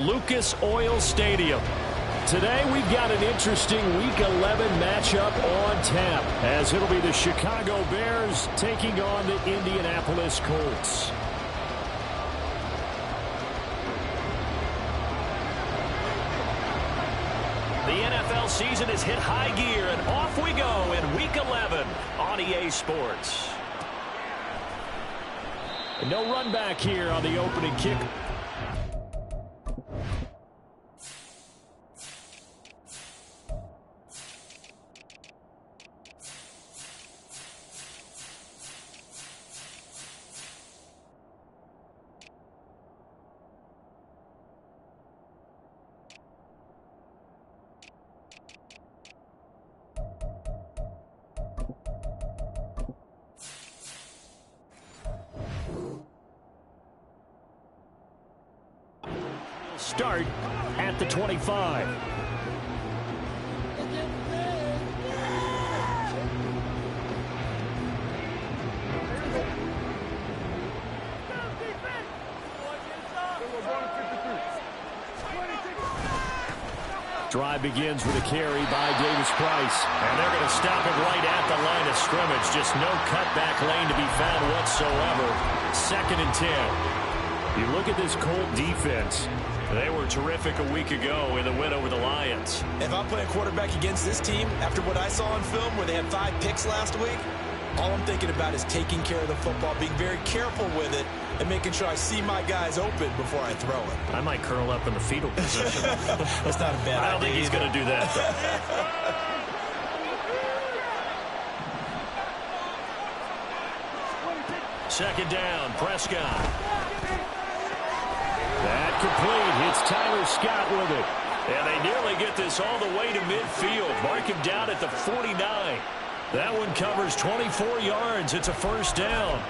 Lucas Oil Stadium. Today we've got an interesting Week 11 matchup on tap, as it'll be the Chicago Bears taking on the Indianapolis Colts. The NFL season has hit high gear, and off we go in Week 11 on EA Sports. And no run back here on the opening kick. Start at the 25. Drive begins with a carry by Davis Price. And they're going to stop it right at the line of scrimmage. Just no cutback lane to be found whatsoever. 2nd and 10. You look at this Colt defense. They were terrific a week ago in the win over the Lions. If I'm playing quarterback against this team, after what I saw on film where they had 5 picks last week, all I'm thinking about is taking care of the football, being very careful with it, and making sure I see my guys open before I throw it. I might curl up in the fetal position. That's not a bad idea. I don't think he's going to do that, though. 2nd down, Prescott. That complete. It's Tyler Scott with it. And they nearly get this all the way to midfield. Mark him down at the 49. That one covers 24 yards. It's a 1st down.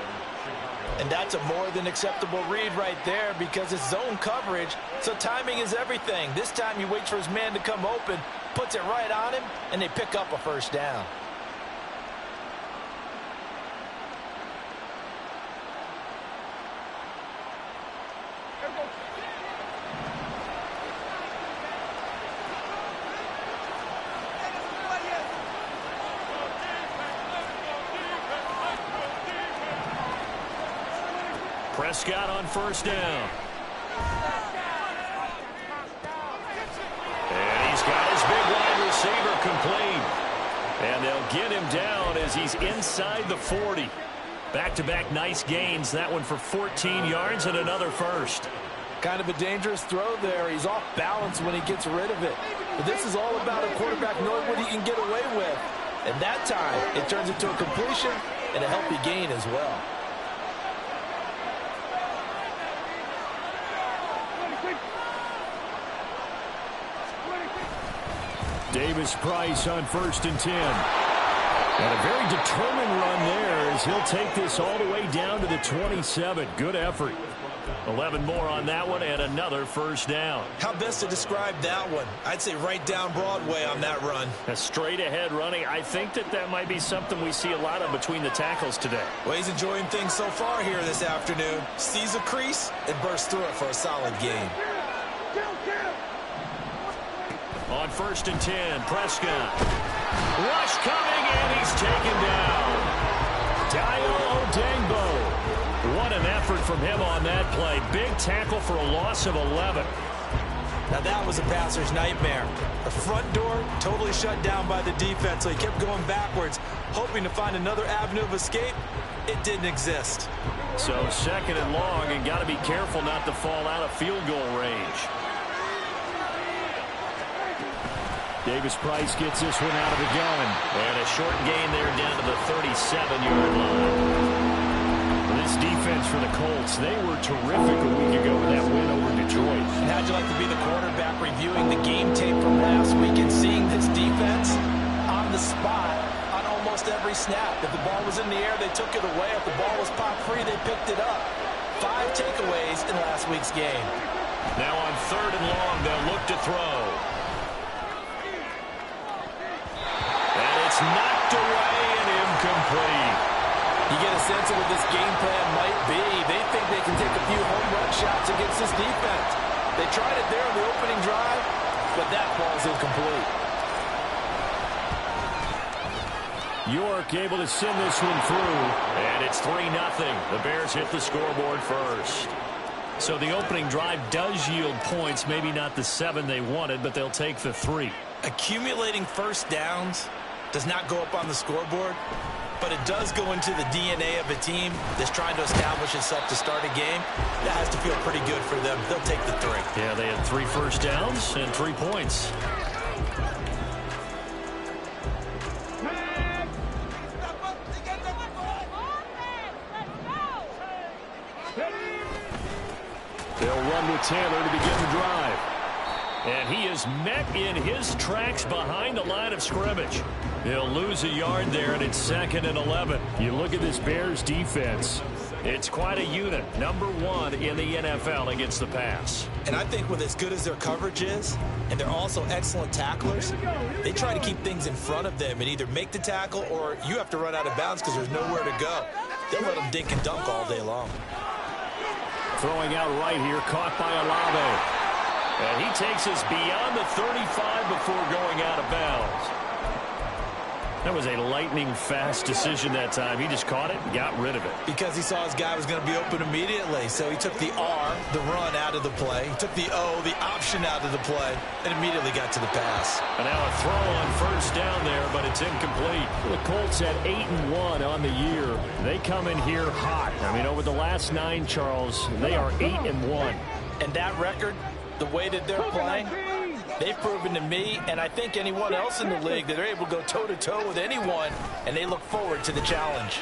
And that's a more than acceptable read right there because it's zone coverage, so timing is everything. This time he waits for his man to come open, puts it right on him, and they pick up a 1st down. Prescott on 1st down. And he's got his big wide receiver complete. And they'll get him down as he's inside the 40. Back-to-back nice gains. That one for 14 yards and another 1st. Kind of a dangerous throw there. He's off balance when he gets rid of it. But this is all about a quarterback knowing what he can get away with. And that time, it turns into a completion and a healthy gain as well. Davis Price on 1st and 10. And a very determined run there as he'll take this all the way down to the 27. Good effort. 11 more on that one and another 1st down. How best to describe that one? I'd say right down Broadway on that run. A straight ahead running. I think that might be something we see a lot of between the tackles today. Well, he's enjoying things so far here this afternoon. Sees a crease and bursts through it for a solid gain. On 1st and 10, Prescott. Rush coming, and he's taken down. Dayo Odeyingbo. What an effort from him on that play. Big tackle for a loss of 11. Now that was a passer's nightmare. The front door totally shut down by the defense, so he kept going backwards, hoping to find another avenue of escape. It didn't exist. So 2nd and long, and got to be careful not to fall out of field goal range. Davis Price gets this one out of the gun. And a short gain there down to the 37-yard line. This defense for the Colts, they were terrific a week ago with that win over Detroit. And how'd you like to be the quarterback reviewing the game tape from last week and seeing this defense on the spot on almost every snap? If the ball was in the air, they took it away. If the ball was pop free, they picked it up. 5 takeaways in last week's game. Now on 3rd and long, they'll look to throw. Knocked away and incomplete. You get a sense of what this game plan might be. They think they can take a few home run shots against this defense. They tried it there on the opening drive, but that ball's incomplete. York able to send this one through, and it's 3-0. The Bears hit the scoreboard first. So the opening drive does yield points, maybe not the 7 they wanted, but they'll take the 3. Accumulating first downs does not go up on the scoreboard, but it does go into the DNA of a team that's trying to establish itself to start a game. That has to feel pretty good for them. They'll take the 3. Yeah, they had 3 first downs and 3 points. They'll run with Taylor to begin the drive. And he is met in his tracks behind the line of scrimmage. He'll lose a yard there, and it's 2nd and 11. You look at this Bears defense. It's quite a unit. Number 1 in the NFL against the pass. And I think with as good as their coverage is, and they're also excellent tacklers, they try to keep things in front of them and either make the tackle or you have to run out of bounds because there's nowhere to go. They'll let them dink and dunk all day long. Throwing out right here, caught by Olave. And he takes us beyond the 35 before going out of bounds. That was a lightning-fast decision that time. He just caught it and got rid of it. Because he saw his guy was going to be open immediately. So he took the R, the run, out of the play. He took the O, the option, out of the play, and immediately got to the pass. And now a throw on first down there, but it's incomplete. The Colts at 8-1 on the year. They come in here hot. I mean, over the last 9, Charles, they are 8-1. And that record, the way that they're playing, they've proven to me, and I think anyone else in the league, that they're able to go toe-to-toe with anyone, and they look forward to the challenge.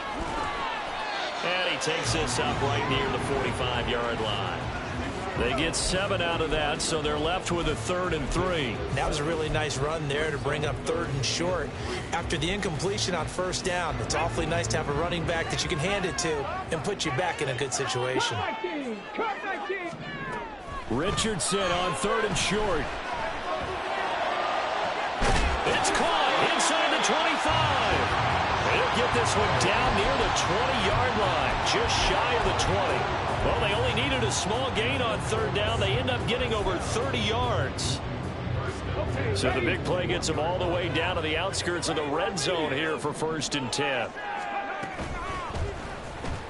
And he takes this up right near the 45-yard line. They get 7 out of that, so they're left with a 3rd and 3. That was a really nice run there to bring up 3rd and short. After the incompletion on first down, it's awfully nice to have a running back that you can hand it to and put you back in a good situation. Richardson on 3rd and short. It's caught inside the 25. They'll get this one down near the 20-yard line, just shy of the 20. Well, they only needed a small gain on 3rd down. They end up getting over 30 yards. So the big play gets them all the way down to the outskirts of the red zone here for 1st and 10.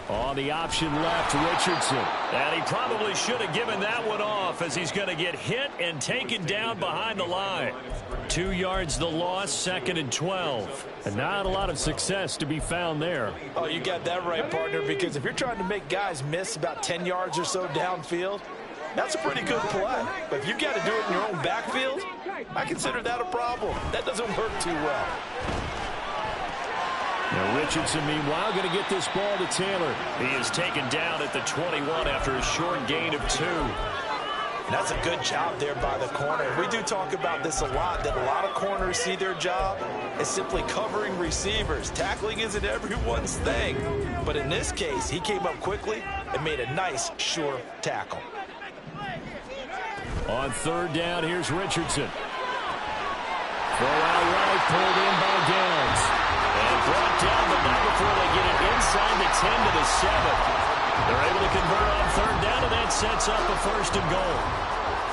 On the option left, Richardson. And he probably should have given that one off as he's going to get hit and taken down behind the line. 2 yards the loss, 2nd and 12. And not a lot of success to be found there. Oh, you got that right, partner, because if you're trying to make guys miss about 10 yards or so downfield, that's a pretty good play. But if you've got to do it in your own backfield, I consider that a problem. That doesn't work too well. Now Richardson, meanwhile, going to get this ball to Taylor. He is taken down at the 21 after a short gain of 2. And that's a good job there by the corner. We do talk about this a lot, that a lot of corners see their job as simply covering receivers. Tackling isn't everyone's thing. But in this case, he came up quickly and made a nice, sure tackle. On 3rd down, here's Richardson. Throw out right, pulled in by Downs. And brought down, but not before they get it inside the 10 to the 7. They're able to convert on 3rd down, and that sets up a 1st and goal.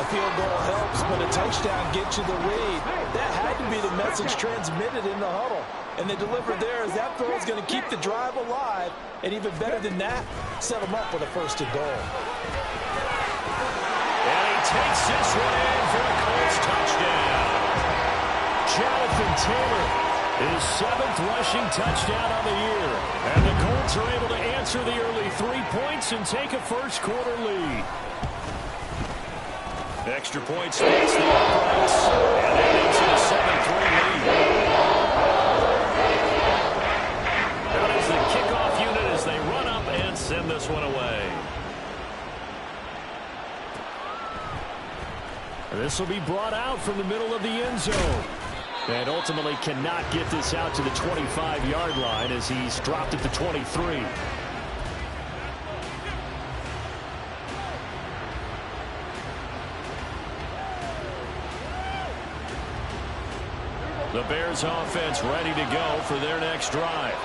A field goal helps, but a touchdown gets you the lead. That had to be the message transmitted in the huddle. And they delivered there as that throw is going to keep the drive alive. And even better than that, set them up with a 1st and goal. And he takes this one in for a Colts touchdown. Jonathan Taylor, his 7th rushing touchdown on the year. And the Colts are able to answer the early 3 points and take a first quarter lead. Extra point splits the uprights. And that makes it a 7-3 lead. That is the kickoff unit as they run up and send this one away. This will be brought out from the middle of the end zone. And ultimately cannot get this out to the 25-yard line as he's dropped at the 23. The Bears offense ready to go for their next drive.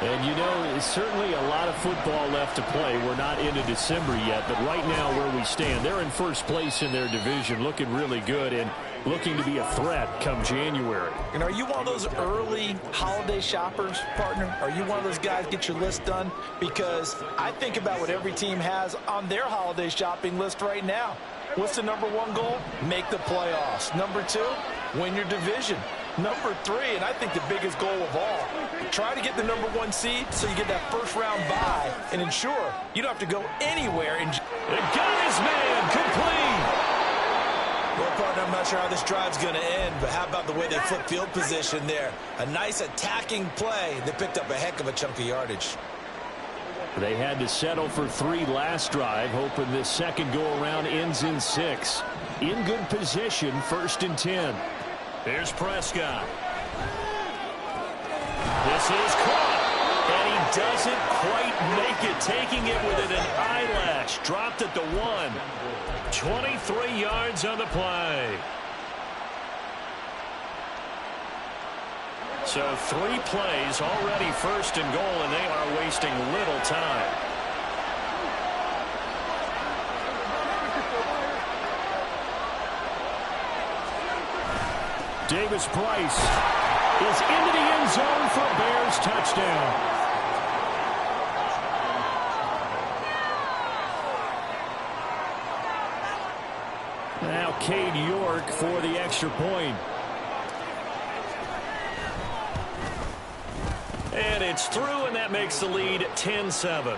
And, you know, there's certainly a lot of football left to play. We're not into December yet, but right now where we stand, they're in first place in their division, looking really good and looking to be a threat come January. And are you one of those early holiday shoppers, partner? Are you one of those guys get your list done? Because I think about what every team has on their holiday shopping list right now. What's the number one goal? Make the playoffs. Number two, win your division. Number three, and I think the biggest goal of all, try to get the number one seed so you get that first round bye and ensure you don't have to go anywhere. And got his man complete. Well, partner, I'm not sure how this drive's going to end, but how about the way they flip field position there? A nice attacking play. They picked up a heck of a chunk of yardage. They had to settle for 3 last drive, hoping this second go-around ends in 6. In good position, 1st and 10. Here's Prescott. This is caught, and he doesn't quite make it, taking it within an eyelash. Dropped at the 1. 23 yards on the play. So 3 plays, already 1st and goal, and they are wasting little time. Davis Price is into the end zone for a Bears touchdown. Now Cade York for the extra point. And it's through, and that makes the lead 10-7.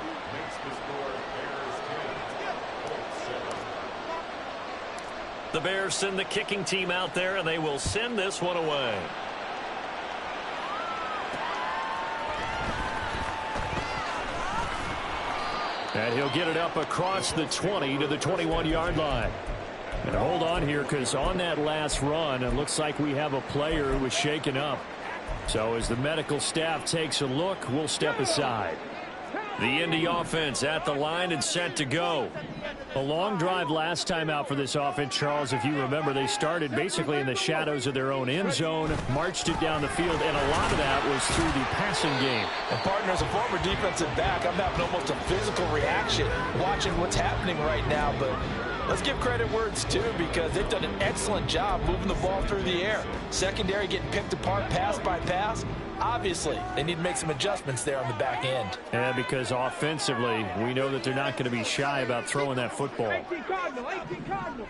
The Bears send the kicking team out there, and they will send this one away. And he'll get it up across the 20 to the 21-yard line. And hold on here, because on that last run, it looks like we have a player who was shaken up. So as the medical staff takes a look, we'll step aside. The Indy offense at the line and set to go. A long drive last time out for this offense, Charles. If you remember, they started basically in the shadows of their own end zone, marched it down the field, and a lot of that was through the passing game. And partner, as a former defensive back, I'm having almost a physical reaction watching what's happening right now, but let's give credit where it's due, because they've done an excellent job moving the ball through the air. Secondary getting picked apart pass by pass. Obviously, they need to make some adjustments there on the back end. Yeah, because offensively, we know that they're not going to be shy about throwing that football. 18 Cardinal.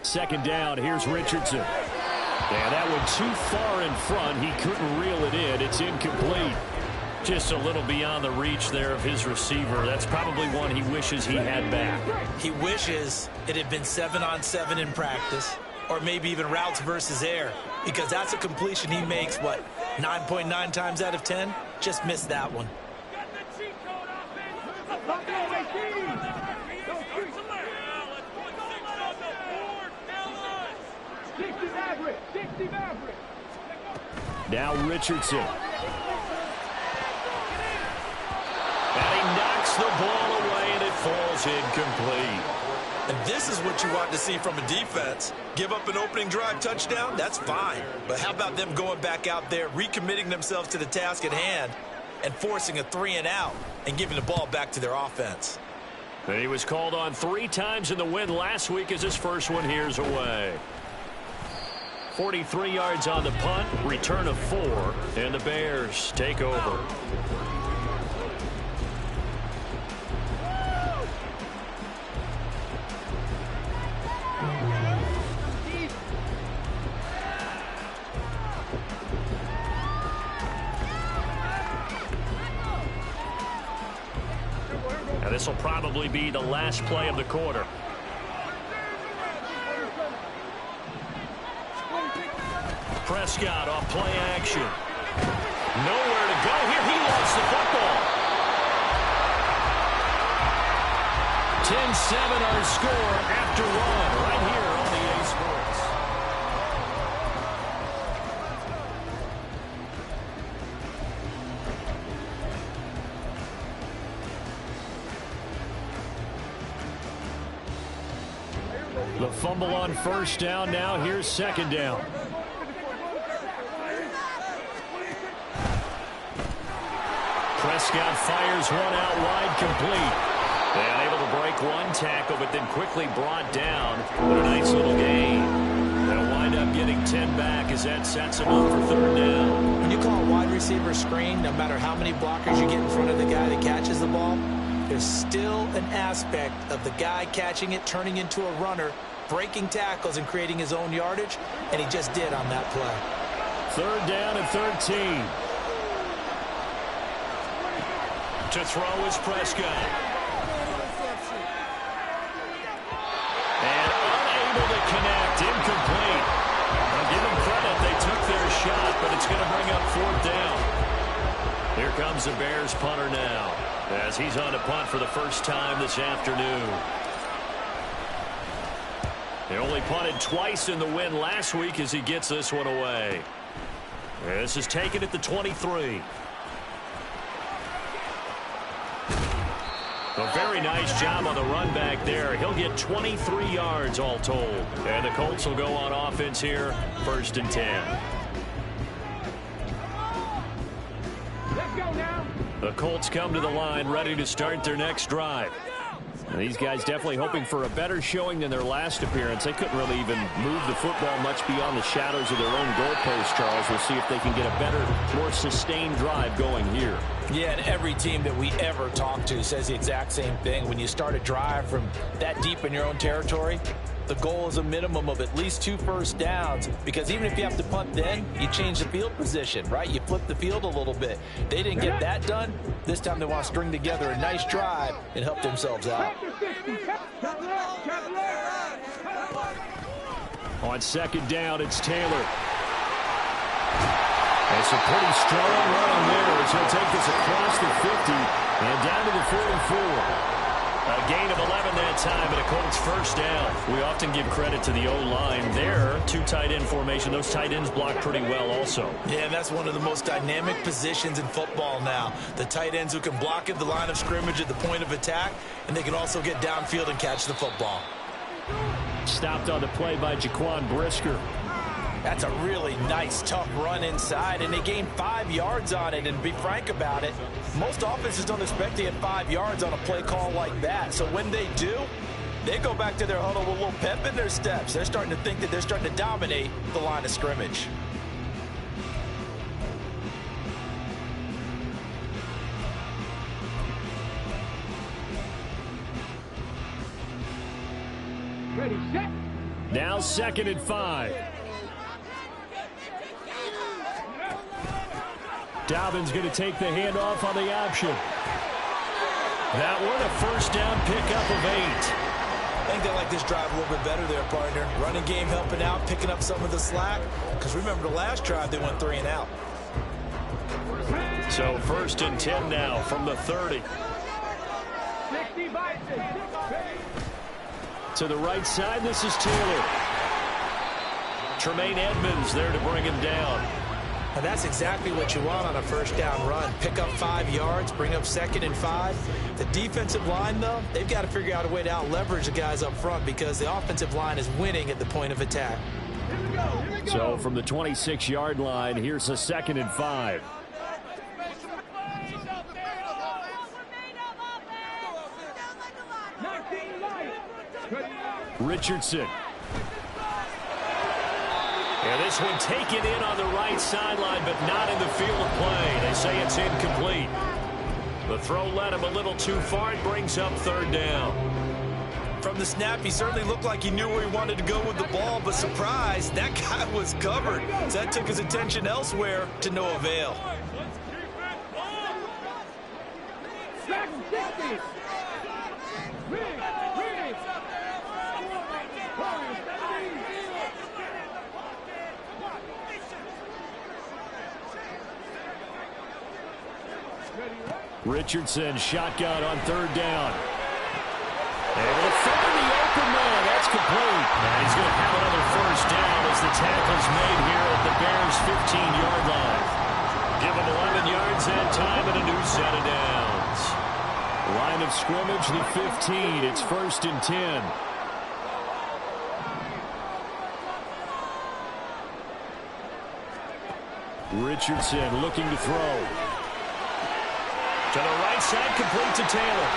Second down, here's Richardson. Yeah, that one too far in front. He couldn't reel it in. It's incomplete. Just a little beyond the reach there of his receiver. That's probably one he wishes he had back. He wishes it had been 7-on-7 in practice, or maybe even routes versus air, because that's a completion he makes, what, 9.9 times out of 10? Just missed that one. Now Richardson. And he knocks the ball away, and it falls incomplete. And this is what you want to see from a defense. Give up an opening drive touchdown, that's fine. But how about them going back out there, recommitting themselves to the task at hand, and forcing a 3-and-out and giving the ball back to their offense? And he was called on 3 times in the win last week as his first one here's away. 43 yards on the punt, return of 4, and the Bears take over. Now this will probably be the last play of the quarter. Prescott off play action. Nowhere to go here. He lost the football. 10-7 our score after 1 right here on the A Sports. The fumble on first down. Now here's second down. Prescott fires one out wide, complete. And able to break one tackle, but then quickly brought down. What a nice little gain. They'll wind up getting 10 back as that sets them up for third down. When you call a wide receiver screen, no matter how many blockers you get in front of the guy that catches the ball, there's still an aspect of the guy catching it, turning into a runner, breaking tackles and creating his own yardage, and he just did on that play. Third down and 13. To throw is Prescott. And unable to connect, incomplete. I'll give them credit, they took their shot, but it's going to bring up fourth down. Here comes the Bears punter now, as he's on to punt for the first time this afternoon. He only punted twice in the win last week as he gets this one away. This is taken at the 23. A very nice job on the run back there. He'll get 23 yards all told. And the Colts will go on offense here, 1st and 10. Let's go now. The Colts come to the line ready to start their next drive. And these guys definitely hoping for a better showing than their last appearance. They couldn't really even move the football much beyond the shadows of their own goalpost, Charles. We'll see if they can get a better, more sustained drive going here. Yeah, and every team that we ever talk to says the exact same thing. When you start a drive from that deep in your own territory, the goal is a minimum of at least 2 first downs, because even if you have to punt then, you change the field position, right? You flip the field a little bit. They didn't get that done. This time they want to string together a nice drive and help themselves out. On second down, it's Taylor. It's a pretty strong run there as he'll take this across the 50 and down to the 44. A gain of 11 that time, and a Colts first down. We often give credit to the O-line there. 2 tight end formation. Those tight ends block pretty well also. Yeah, and that's one of the most dynamic positions in football now. The tight ends who can block at the line of scrimmage at the point of attack, and they can also get downfield and catch the football. Stopped on the play by Jaquan Brisker. That's a really nice, tough run inside, and they gained 5 yards on it. And to be frank about it, most offenses don't expect to get 5 yards on a play call like that. So when they do, they go back to their huddle with a little pep in their steps. They're starting to think that they're starting to dominate the line of scrimmage. Ready, set. Now 2nd and 5. Dalvin's going to take the handoff on the option. That one a first down pickup of 8. I think they like this drive a little bit better there, partner. Running game helping out, picking up some of the slack. Because remember the last drive, they went 3 and out. So 1st and 10 now from the 30. To the right side, this is Taylor. Tremaine Edmonds there to bring him down. And that's exactly what you want on a first down run. Pick up 5 yards, bring up 2nd and 5. The defensive line, though, they've got to figure out a way to out-leverage the guys up front because the offensive line is winning at the point of attack. So from the 26-yard line, here's a 2nd and 5. Richardson. And this one taken in on the right sideline, but not in the field of play. They say it's incomplete. The throw led him a little too far. It brings up 3rd down. From the snap, he certainly looked like he knew where he wanted to go with the ball, but surprise, that guy was covered. So that took his attention elsewhere to no avail. Richardson shotgun on 3rd down. Able to find the open man. That's complete. And he's going to have another first down as the tackle's made here at the Bears' 15-yard line. Give him 11 yards that time and a new set of downs. Line of scrimmage, the 15. It's 1st and 10. Richardson looking to throw. To the right side, complete to Taylor.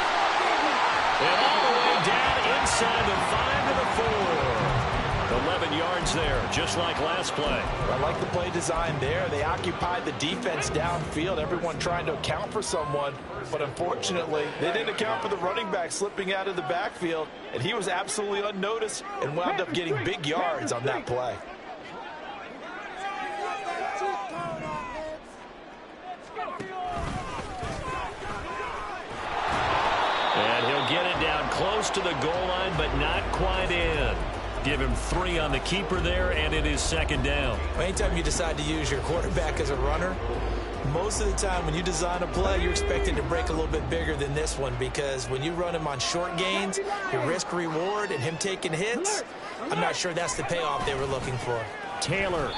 And all the way down inside the 5 to the 4. 11 yards there, just like last play. I like the play design there. They occupied the defense downfield, everyone trying to account for someone. But unfortunately, they didn't account for the running back slipping out of the backfield. And he was absolutely unnoticed and wound up getting big yards on that play. And he'll get it down close to the goal line, but not quite in. Give him 3 on the keeper there, and it is second down. Anytime you decide to use your quarterback as a runner, most of the time when you design a play, you're expected to break a little bit bigger than this one, because when you run him on short gains, your risk-reward and him taking hits, I'm not sure that's the payoff they were looking for. Taylor.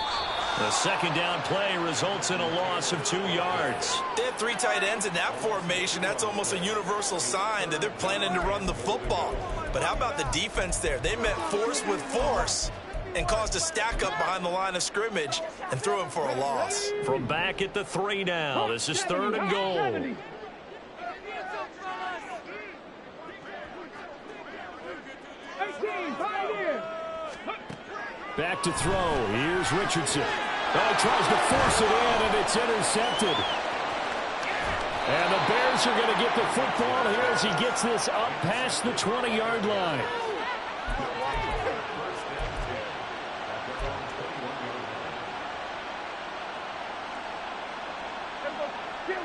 The second down play results in a loss of 2 yards. They have 3 tight ends in that formation. That's almost a universal sign that they're planning to run the football. But how about the defense there? They met force with force and caused a stack up behind the line of scrimmage and threw him for a loss. From back at the 3 now. This is 3rd and goal. Back to throw. Here's Richardson. Oh, he tries to force it in, and it's intercepted. And the Bears are going to get the football here as he gets this up past the 20-yard line.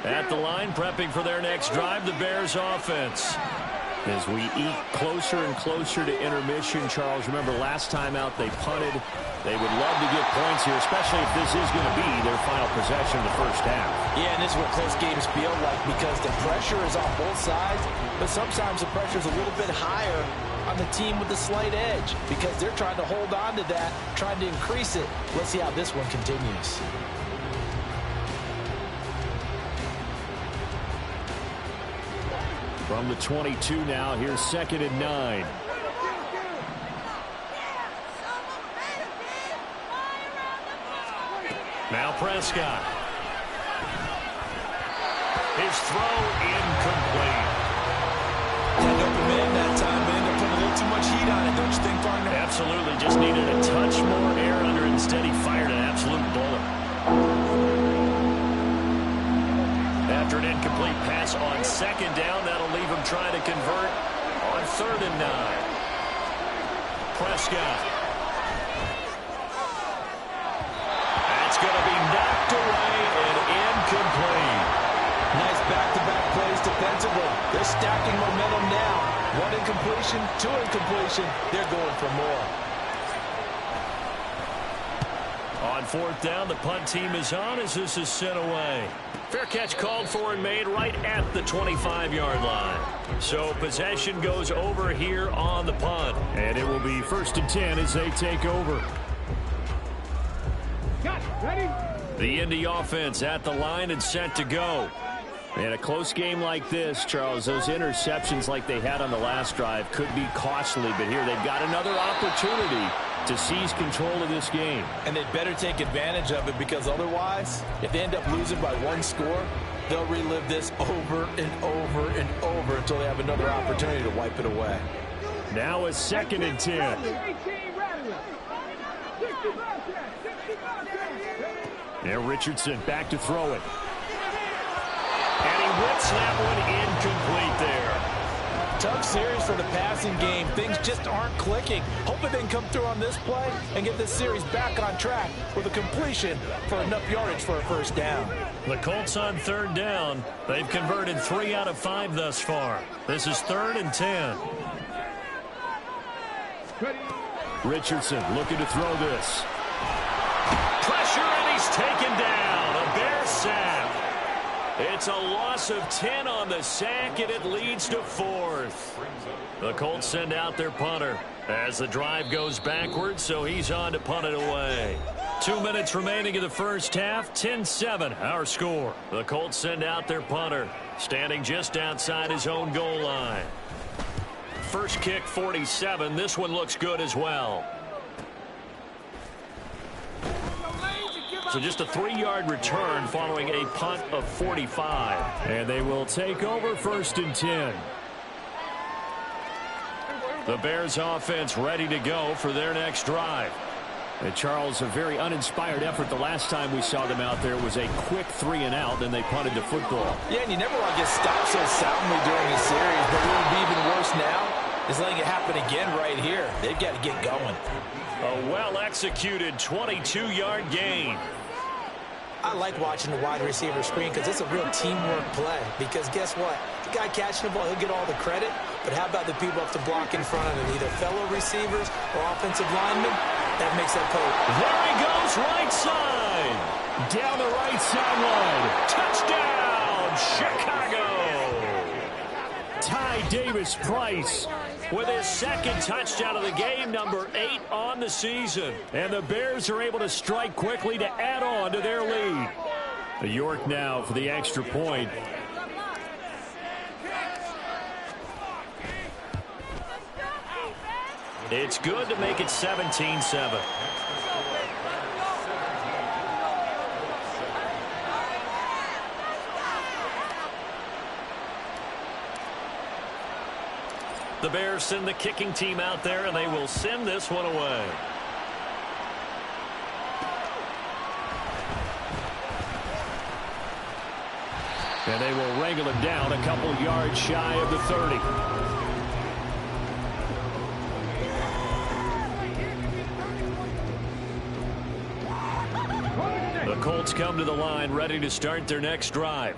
At the line, prepping for their next drive, the Bears offense. As we eat closer and closer to intermission, Charles, remember last time out they punted. They would love to get points here, especially if this is going to be their final possession of the first half. Yeah, and this is what close games feel like, because the pressure is on both sides, but sometimes the pressure is a little bit higher on the team with the slight edge, because they're trying to hold on to that, trying to increase it. Let's see how this one continues. From the 22 now, here's 2nd and 9. Now Prescott. His throw incomplete. Had open man that time, but ended up putting a little too much heat on it, don't you think, partner? Absolutely, just needed a touch more air under it. Instead, he fired an absolute bullet. After an incomplete pass on 2nd down, that'll leave him trying to convert on 3rd and 9. Prescott. That's going to be knocked away and incomplete. Nice back-to-back plays defensively. They're stacking momentum now. 1 incompletion, 2 incompletion. They're going for more. On 4th down, the punt team is on as this is sent away. Fair catch called for and made right at the 25-yard line. So possession goes over here on the punt. And it will be 1st and 10 as they take over. Ready? The Indy offense at the line and set to go. In a close game like this, Charles, those interceptions like they had on the last drive could be costly. But here they've got another opportunity to seize control of this game. And they'd better take advantage of it, because otherwise, if they end up losing by 1 score, they'll relive this over and over and over until they have another opportunity to wipe it away. Now a 2nd and 10. And Richardson back to throw it. And he whips that one incomplete there. Tough series for the passing game. Things just aren't clicking. Hoping they can come through on this play and get this series back on track with a completion for enough yardage for a 1st down. The Colts on 3rd down. They've converted 3 out of 5 thus far. This is 3rd and 10. Richardson looking to throw this. Pressure, and he's taken down. A Bear sack. It's a loss of 10 on the sack, and it leads to 4th. The Colts send out their punter as the drive goes backwards, so he's on to punt it away. 2 minutes remaining in the first half, 10-7 our score. The Colts send out their punter, standing just outside his own goal line. First kick, 47. This one looks good as well. So just a 3-yard return following a punt of 45. And they will take over 1st and 10. The Bears offense ready to go for their next drive. And Charles, a very uninspired effort. The last time we saw them out there was a quick 3-and-out, then they punted the football. Yeah, and you never want to get stopped so soundly during a series, but what would be even worse now is letting it happen again right here. They've got to get going. A well-executed 22-yard gain. I like watching the wide receiver screen because it's a real teamwork play. Because guess what? The guy catching the ball, he'll get all the credit. But how about the people up to block in front of him, either fellow receivers or offensive linemen? That makes that play. There he goes, right side. Down the right sideline. Touchdown, Chicago. Ty Davis-Price with his 2nd touchdown of the game, number 8 on the season. And the Bears are able to strike quickly to add on to their lead. York now for the extra point. It's good to make it 17-7. The Bears send the kicking team out there, and they will send this one away. And they will wrangle him down a couple yards shy of the 30. The Colts come to the line ready to start their next drive.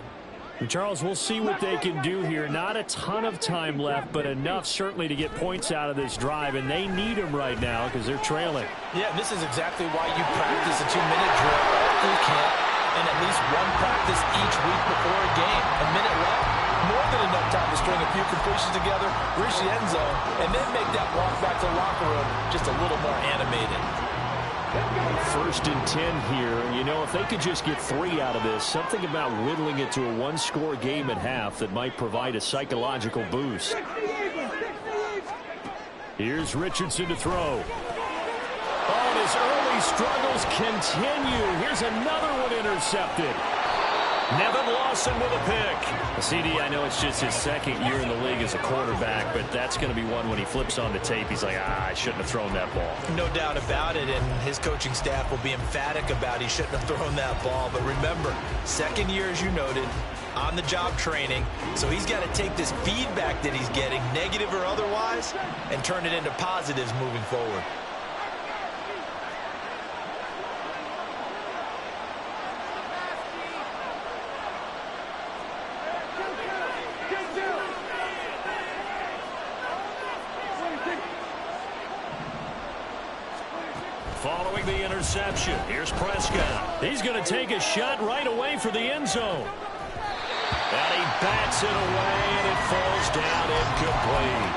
Charles, we'll see what they can do here. Not a ton of time left, but enough certainly to get points out of this drive, and they need them right now because they're trailing. Yeah, this is exactly why you practice a 2-minute drill all through camp and at least one practice each week before a game. A minute left, more than enough time to string a few completions together, reach the end zone, and then make that walk back to the locker room just a little more animated. 1st and 10 here. You know, if they could just get 3 out of this, something about whittling it to a 1-score game at half that might provide a psychological boost. Here's Richardson to throw. Oh, and his early struggles continue. Here's another one intercepted. Nevin Lawson with a pick. CD, I know it's just his 2nd year in the league as a quarterback, but that's going to be one when he flips on the tape, he's like, I shouldn't have thrown that ball. No doubt about it, and his coaching staff will be emphatic about he shouldn't have thrown that ball. But remember, 2nd year, as you noted, on-the-job training, so he's got to take this feedback that he's getting, negative or otherwise, and turn it into positives moving forward. Following the interception, here's Prescott. He's going to take a shot right away for the end zone. And he bats it away, and it falls down incomplete.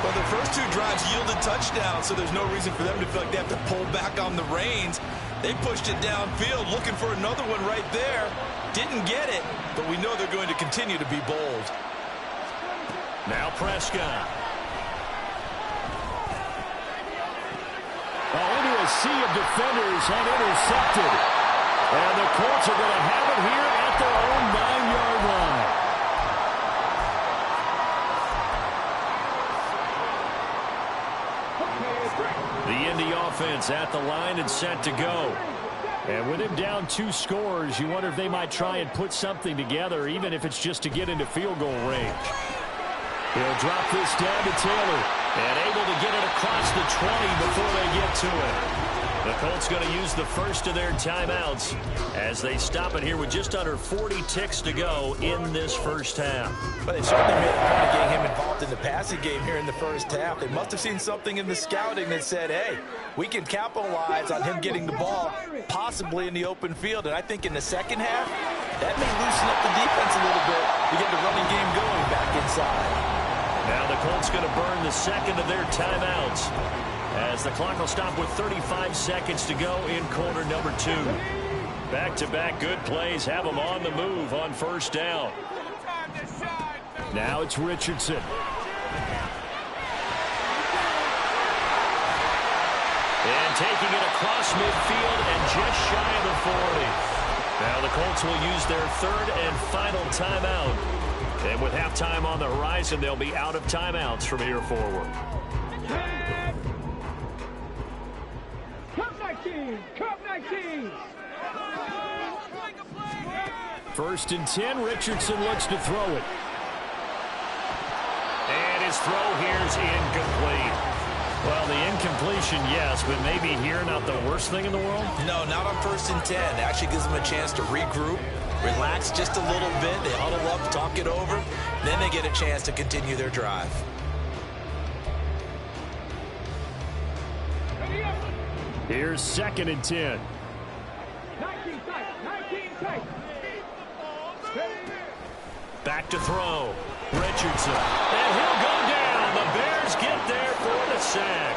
Well, the first 2 drives yielded touchdowns, so there's no reason for them to feel like they have to pull back on the reins. They pushed it downfield, looking for another one right there. Didn't get it, but we know they're going to continue to be bold. Now Prescott. Into a sea of defenders and intercepted. And the Colts are going to have it here at their own 9-yard line. The Indy offense at the line and set to go. And with him down 2 scores, you wonder if they might try and put something together, even if it's just to get into field goal range. He'll drop this down to Taylor. And able to get it across the 20 before they get to it. The Colts going to use the first of their timeouts as they stop it here with just under 40 ticks to go in this first half. But they certainly made a point of getting him involved in the passing game here in the first half. They must have seen something in the scouting that said, hey, we can capitalize on him getting the ball possibly in the open field. And I think in the second half, that may loosen up the defense a little bit to get the running game going back inside. Now the Colts going to burn the second of their timeouts as the clock will stop with 35 seconds to go in quarter number 2. Back-to-back good plays have them on the move on first down. Now it's Richardson. And taking it across midfield and just shy of the 40. Now the Colts will use their third and final timeout. And with halftime on the horizon, they'll be out of timeouts from here forward. Cup 19! Cup 19! First and 10, Richardson looks to throw it. And his throw here's incomplete. Well, the incompletion, yes, but maybe here not the worst thing in the world? No, not on first and 10. It actually gives them a chance to regroup, relax just a little bit. They huddle up, talk it over. Then they get a chance to continue their drive. Here's second and 10. 19 tight! 19 tight! Back to throw. Richardson. And he'll go down. The Bears get there for the sack.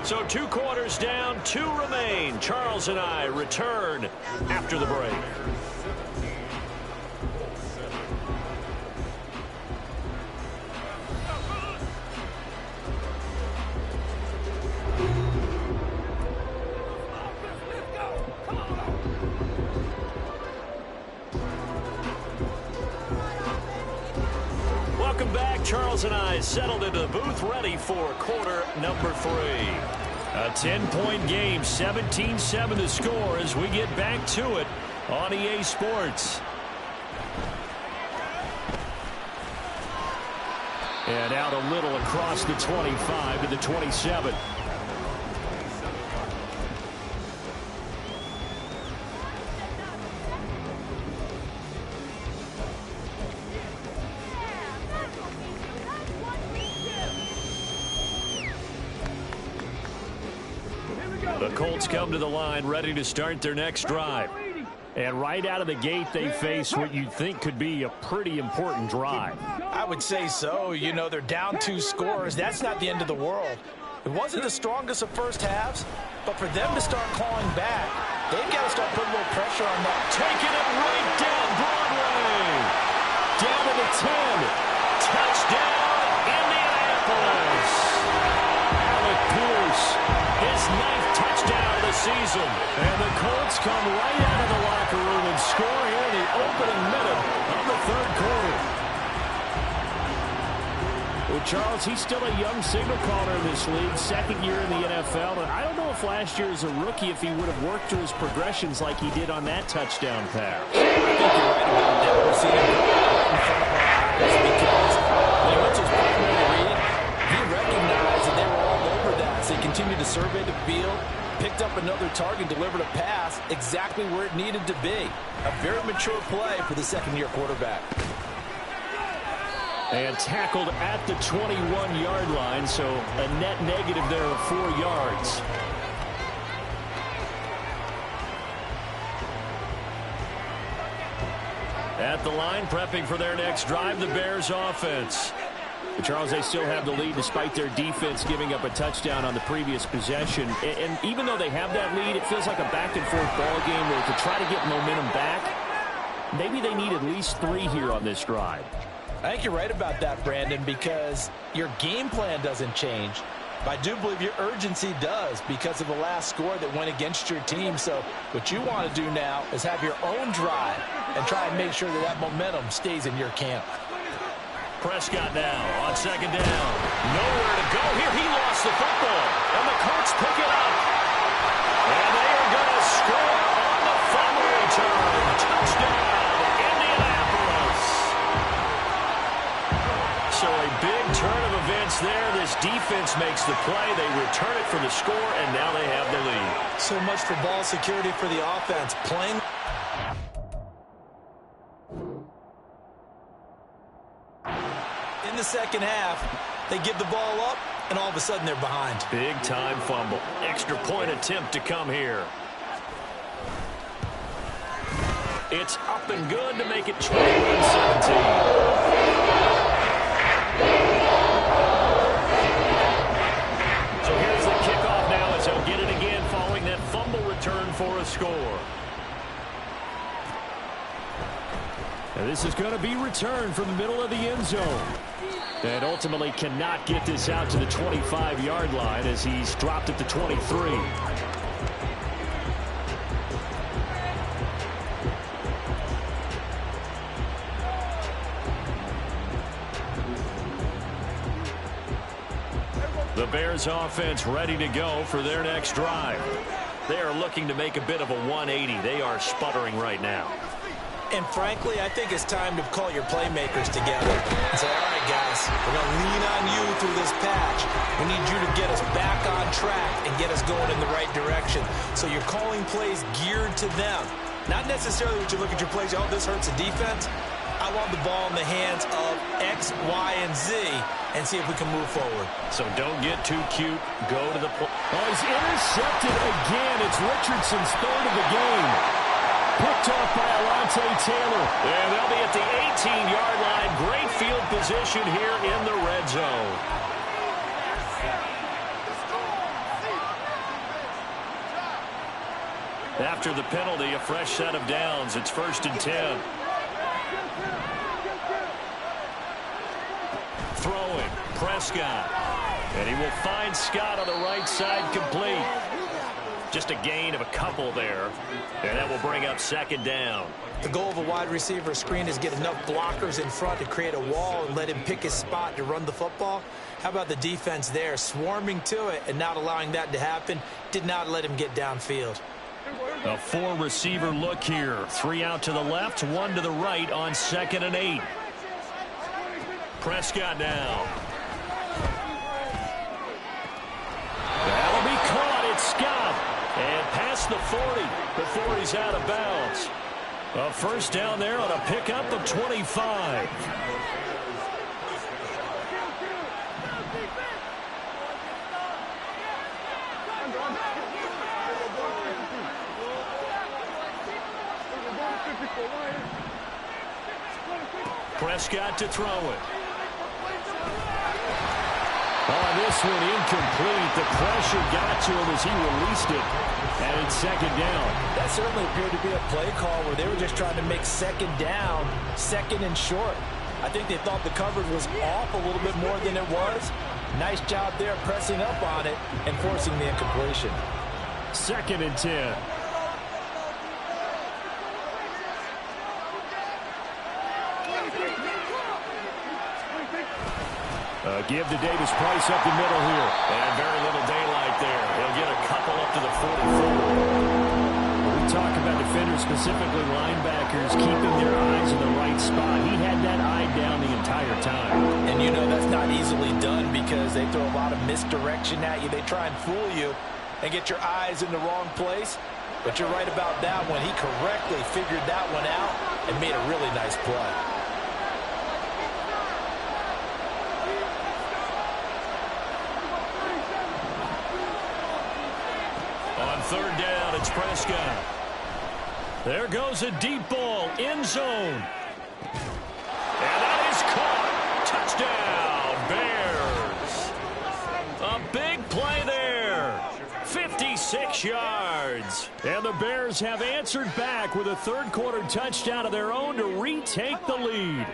So 2 quarters down, 2 remain. Charles and I return after the break. Welcome back. Charles and I settled into the booth, ready for quarter number 3. A 10-point game, 17-7 the score as we get back to it on EA Sports. And out a little across the 25 to the 27. The Colts come to the line ready to start their next drive. And right out of the gate, they face what you'd think could be a pretty important drive. I would say so. You know, they're down 2 scores. That's not the end of the world. It wasn't the strongest of first halves, but for them to start clawing back, they've got to start putting a little pressure on that. Taking it right down Broadway. Down to the 10. Touchdown, Indianapolis. Alec Pierce, his 9th touchdown of the season. And the Colts come right out of the locker room and score here in the opening minute of the 3rd quarter. Well, Charles, he's still a young signal caller in this league, 2nd year in the NFL. And I don't know if last year as a rookie, if he would have worked through his progressions like he did on that touchdown pass. I think you're right about that. We're seeing him in front of our eyes because when he went to his primary read, he recognized that they were all over that. So he continued to survey the field, picked up another target, delivered a pass exactly where it needed to be. A very mature play for the 2nd-year quarterback. And tackled at the 21-yard line, so a net negative there of 4 yards. At the line, prepping for their next drive, the Bears offense. But Charles, they still have the lead despite their defense giving up a touchdown on the previous possession. And even though they have that lead, it feels like a back-and-forth ball game where to try to get momentum back, maybe they need at least 3 here on this drive. I think you're right about that, Brandon, because your game plan doesn't change. But I do believe your urgency does because of the last score that went against your team. So what you want to do now is have your own drive and try and make sure that that momentum stays in your camp. Prescott now on 2nd down. Nowhere to go here. He lost the football. And the Colts pick it up. And they are going to score on the fumble return. Touchdown, Indianapolis. So a big turn of events there. This defense makes the play. They return it for the score, and now they have the lead. So much for ball security for the offense. Playing. In the 2nd half, they give the ball up, and all of a sudden they're behind. Big-time fumble. Extra point attempt to come here. It's up and good to make it 21-17. So here's the kickoff now as they'll get it again following that fumble return for a score. And this is going to be returned from the middle of the end zone. And ultimately cannot get this out to the 25-yard line as he's dropped at the 23. The Bears offense ready to go for their next drive. They are looking to make a bit of a 180. They are sputtering right now. And frankly, I think it's time to call your playmakers together and say, all right, guys, we're going to lean on you through this patch. We need you to get us back on track and get us going in the right direction. So you're calling plays geared to them. Not necessarily what you look at your plays, oh, this hurts the defense. I want the ball in the hands of X, Y, and Z and see if we can move forward. So don't get too cute. Go to the play. Oh, he's intercepted again. It's Richardson's third of the game. Picked off by Alontae Taylor. And they'll be at the 18-yard line. Great field position here in the red zone. After the penalty, a fresh set of downs. It's 1st and 10. Throwing, Prescott. And he will find Scott on the right side, complete. Just a gain of a couple there. And that will bring up 2nd down. The goal of a wide receiver screen is get enough blockers in front to create a wall and let him pick his spot to run the football. How about the defense there, swarming to it and not allowing that to happen? Did not let him get downfield. A 4-receiver look here. 3 out to the left, 1 to the right on 2nd and 8. Prescott down. That'll be caught. It's Scott. And past the 40 before he's out of bounds. A first down there on a pickup of 25. Prescott to throw it. On this one, incomplete. The pressure got to him as he released it. And it's 2nd down. That certainly appeared to be a play call where they were just trying to make 2nd down, 2nd and short. I think they thought the coverage was off a little bit more than it was. Nice job there pressing up on it and forcing the incompletion. 2nd and 10. Give to Davis Price up the middle here. And very little daylight there. He'll get a couple up to the 44. We talk about defenders, specifically linebackers, keeping their eyes in the right spot. He had that eye down the entire time. And you know that's not easily done because they throw a lot of misdirection at you. They try and fool you and get your eyes in the wrong place. But you're right about that one. He correctly figured that one out and made a really nice play. On 3rd down, it's Prescott. There goes a deep ball, end zone. And that is caught. Touchdown, Bears. A big play there. 56 yards. And the Bears have answered back with a 3rd-quarter touchdown of their own to retake the lead.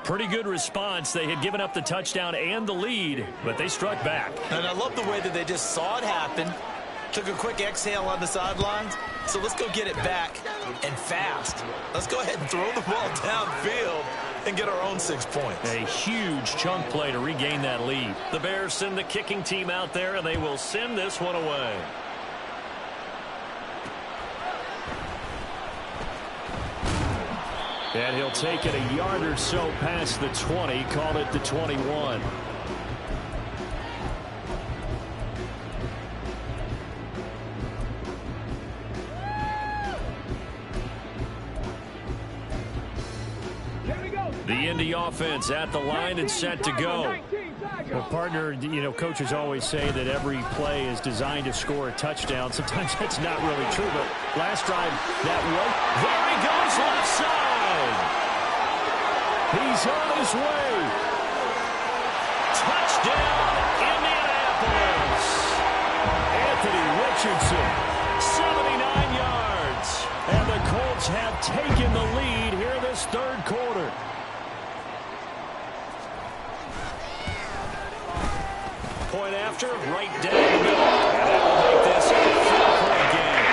Pretty good response. They had given up the touchdown and the lead, but they struck back. And I love the way that they just saw it happen, took a quick exhale on the sidelines. So let's go get it back and fast. Let's go ahead and throw the ball downfield and get our own 6 points. A huge chunk play to regain that lead. The Bears send the kicking team out there, and they will send this one away. And he'll take it a yard or so past the 20, call it the 21. The Indy offense at the line and set to go. Well, partner, you know, coaches always say that every play is designed to score a touchdown. Sometimes that's not really true, but last drive, that was. There he goes, left side. He's on his way. Touchdown, Indianapolis. Anthony Richardson, 79 yards. And the Colts have taken the lead here this 3rd quarter. after, right down the middle. And that will make this a 4-point game.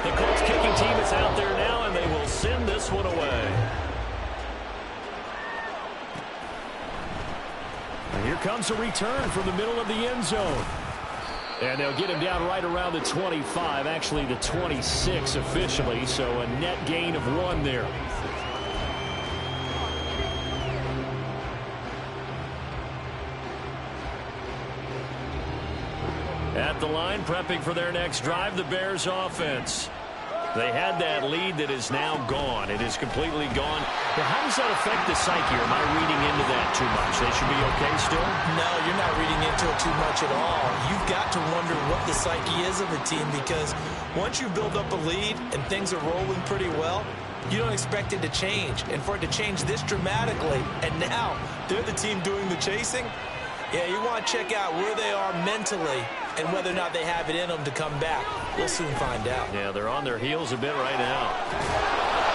The Colts kicking team is out there now, and they will send this one away. And here comes a return from the middle of the end zone. And they'll get him down right around the 25, actually the 26 officially, so a net gain of 1 there. At the line, prepping for their next drive, the Bears offense. They had that lead that is now gone. It is completely gone. But how does that affect the psyche? Or am I reading into that too much? They should be okay still? No, you're not reading into it too much at all. You've got to wonder what the psyche is of a team, because once you build up a lead and things are rolling pretty well, you don't expect it to change. And for it to change this dramatically, and now they're the team doing the chasing, yeah, you want to check out where they are mentally and whether or not they have it in them to come back. We'll soon find out. Yeah, they're on their heels a bit right now.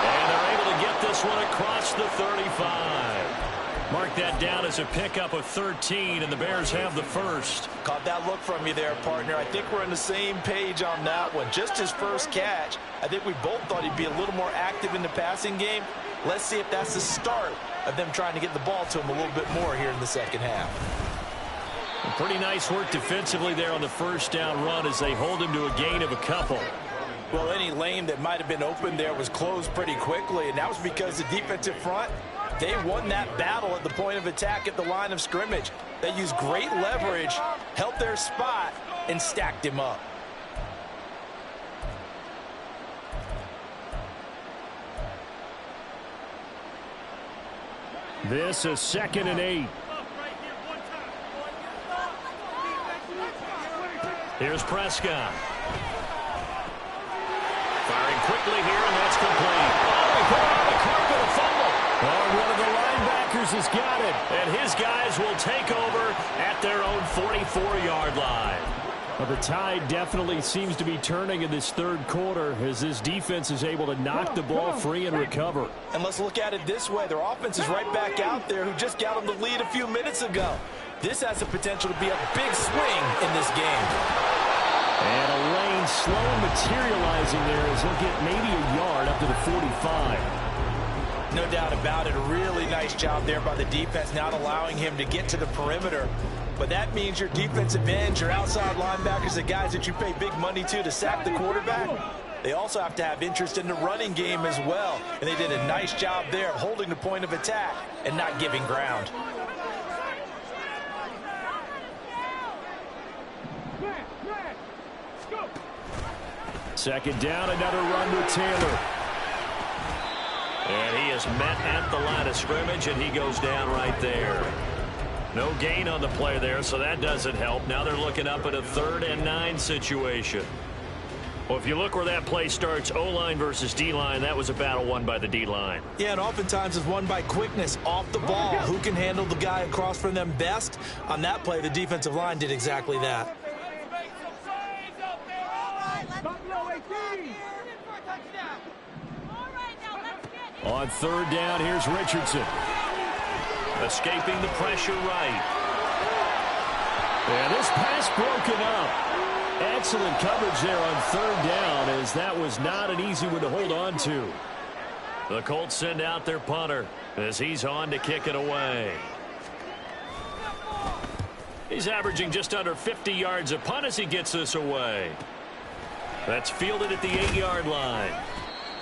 And they're able to get this one across the 35. Mark that down as a pickup of 13, and the Bears have the first. Caught that look from you there, partner. I think we're on the same page on that one. Just his first catch. I think we both thought he'd be a little more active in the passing game. Let's see if that's the start of them trying to get the ball to him a little bit more here in the second half. Pretty nice work defensively there on the first down run as they hold him to a gain of a couple. Well, any lane that might have been open there was closed pretty quickly, and that was because the defensive front, they won that battle at the point of attack at the line of scrimmage. They used great leverage, held their spot, and stacked him up. This is 2nd and 8. Here's Prescott. Firing quickly here, and that's complete. Oh, he put it on the carpet, a fumble. Oh, one of the linebackers has got it. And his guys will take over at their own 44-yard line. Well, the tide definitely seems to be turning in this third quarter as this defense is able to knock the ball free and recover. And let's look at it this way. Their offense is right back out there who just got them the lead a few minutes ago. This has the potential to be a big swing in this game. And a lane slow materializing there as he'll get maybe a yard up to the 45. No doubt about it. A really nice job there by the defense, not allowing him to get to the perimeter. But that means your defensive ends, your outside linebackers, the guys that you pay big money to sack the quarterback, they also have to have interest in the running game as well. And they did a nice job there of holding the point of attack and not giving ground. Second down, another run with Taylor. And he is met at the line of scrimmage, and he goes down right there. No gain on the play there, so that doesn't help. Now they're looking up at a 3rd and 9 situation. Well, if you look where that play starts, O-line versus D-line, that was a battle won by the D-line. Yeah, and oftentimes it's won by quickness off the ball. Who can handle the guy across from them best? On that play, the defensive line did exactly that. On 3rd down, here's Richardson. Escaping the pressure right. And this pass broken up. Excellent coverage there on 3rd down, as that was not an easy one to hold on to. The Colts send out their punter as he's on to kick it away. He's averaging just under 50 yards a punt as he gets this away. That's fielded at the 8-yard line.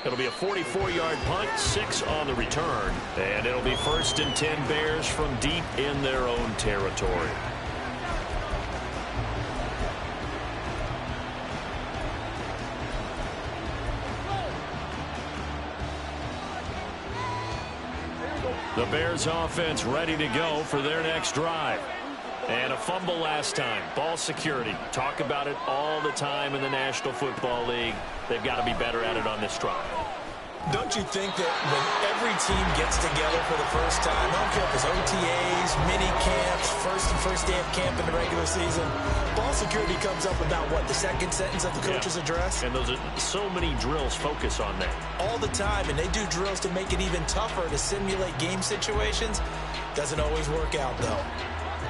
It'll be a 44-yard punt, 6 on the return. And it'll be 1st and 10 Bears from deep in their own territory. The Bears offense ready to go for their next drive. And a fumble last time. Ball security. Talk about it all the time in the National Football League. They've got to be better at it on this drive. Don't you think that when every team gets together for the first time, I don't care if it's OTAs, mini camps, first day of camp in the regular season, ball security comes up about what, the second sentence of the coach's address? And those are so many drills focus on that. All the time, and they do drills to make it even tougher to simulate game situations. Doesn't always work out, though.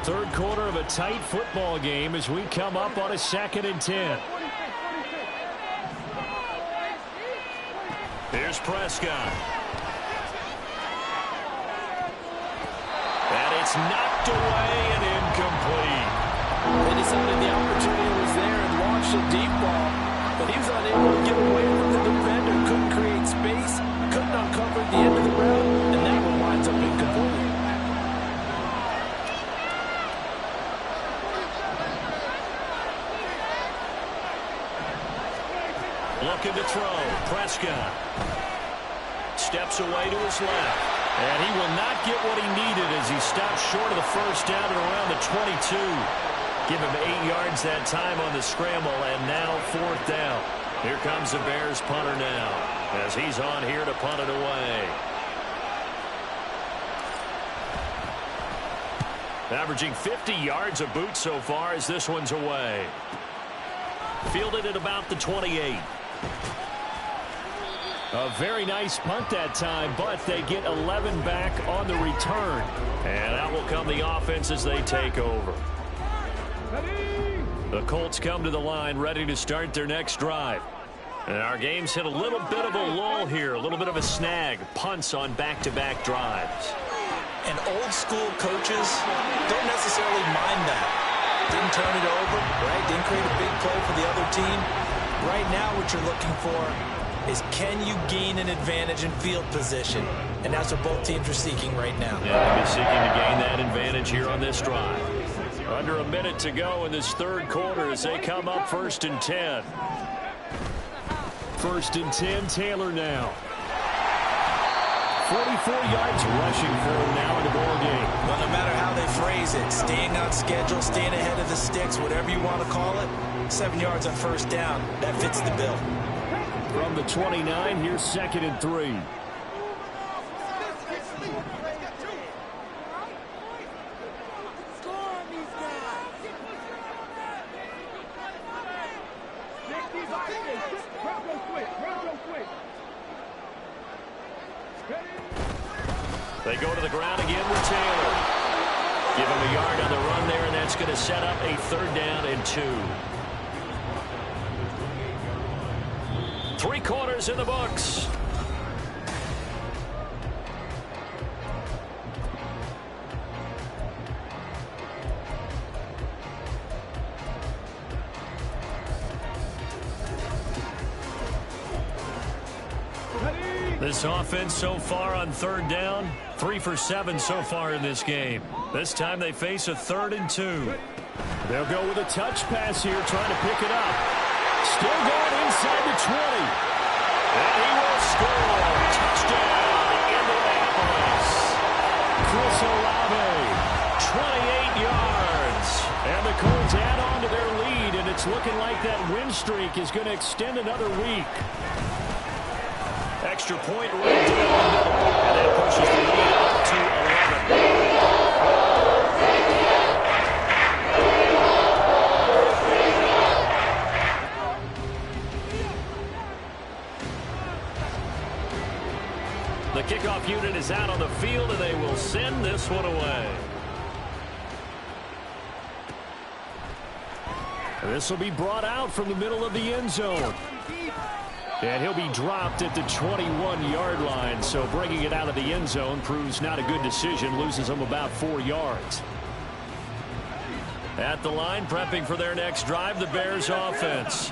Third quarter of a tight football game as we come up on a 2nd and 10. Here's Prescott. And it's knocked away and incomplete. They decided the opportunity was there and launched a deep ball, but he was unable to get away from the defender, couldn't create space, couldn't uncover the end of the route, and that one winds up incomplete. Looking to throw. Prescott steps away to his left. And he will not get what he needed as he stops short of the first down at around the 22. Give him 8 yards that time on the scramble, and now 4th down. Here comes the Bears punter now as he's on here to punt it away. Averaging 50 yards a boot so far as this one's away. Fielded at about the 28. A very nice punt that time, but they get 11 back on the return. And out will come the offense as they take over. The Colts come to the line ready to start their next drive. And our game's hit a little bit of a lull here, a little bit of a snag. Punts on back-to-back drives. And old school coaches don't necessarily mind that. Didn't turn it over, right? Didn't create a big play for the other team. Right now what you're looking for is, can you gain an advantage in field position? And that's what both teams are seeking right now. Yeah, they'll be seeking to gain that advantage here on this drive. Under a minute to go in this third quarter as they come up 1st and 10. 1st and 10, Taylor now. 44 yards rushing for him now in the ball game. Well, no matter how they phrase it, staying on schedule, staying ahead of the sticks, whatever you want to call it, 7 yards on first down, that fits the bill. From the 29, here's 2nd and 3. They go to the ground again with Taylor. Give him a yard on the run there, and that's going to set up a 3rd down and 2. 3 quarters in the books. This offense so far on 3rd down, 3 for 7 so far in this game. This time they face a 3rd and 2. They'll go with a touch pass here, trying to pick it up. Still going inside the 20. And he will score. Touchdown, Indianapolis. Chris Olave, 28 yards. And the Colts add on to their lead, and it's looking like that win streak is going to extend another week. Extra point right down the middle, and that pushes the lead up to 11. The kickoff unit is out on the field, and they will send this one away. This will be brought out from the middle of the end zone. And he'll be dropped at the 21-yard line, so bringing it out of the end zone proves not a good decision, loses him about 4 yards. At the line, prepping for their next drive, the Bears offense.